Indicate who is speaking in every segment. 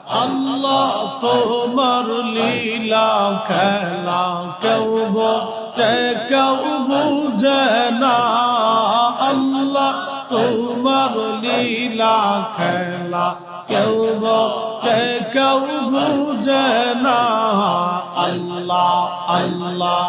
Speaker 1: আল্লাহ তোমার লীলা খেলা কেউ বোঝে কেউ বুঝে না আল্লাহ তোমার লীলা খেলা কেউ বোঝে কেউ বুঝে না আল্লাহ আল্লাহ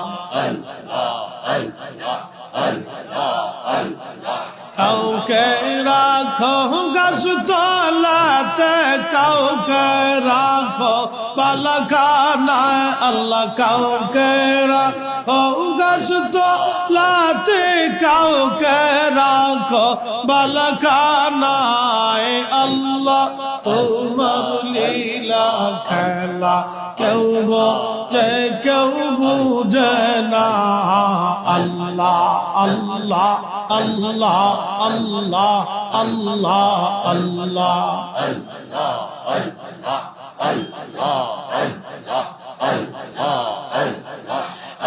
Speaker 1: কাউকে রাখো গাছ তলাতে কাউকে রাখো বালাখানায় আল্লাহ কাউকে রাখো গাছ তলাতে কাউকে রাখো বালাখানায় আল্লাহ তোমার লীলা খেলা কেউ বোঝে কেউ বুঝে না আল্লাহ আল্লাহ আল্লাহ আল্লাহ আল্লাহ আল্লাহ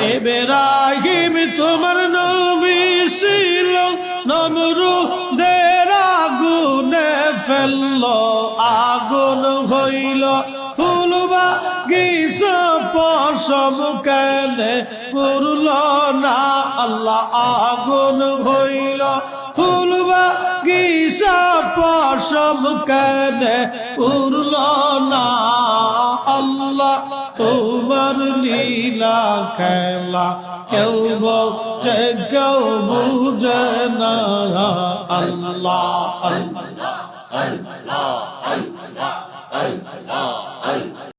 Speaker 1: ইব্রাহিম তোমার নবী ছিল নমরুদের আগুনে ফেললো আগুন হইল ফুল বাগিচা পশম কেনে পুরল না আল্লাহ আগুন হইল ফুল বাগিচা পশম কেনে পুরল না আল্লাহ তোমার লীলা খেলা কেউ বোঝে কেউ বুঝে না আল্লাহ আল্লাহ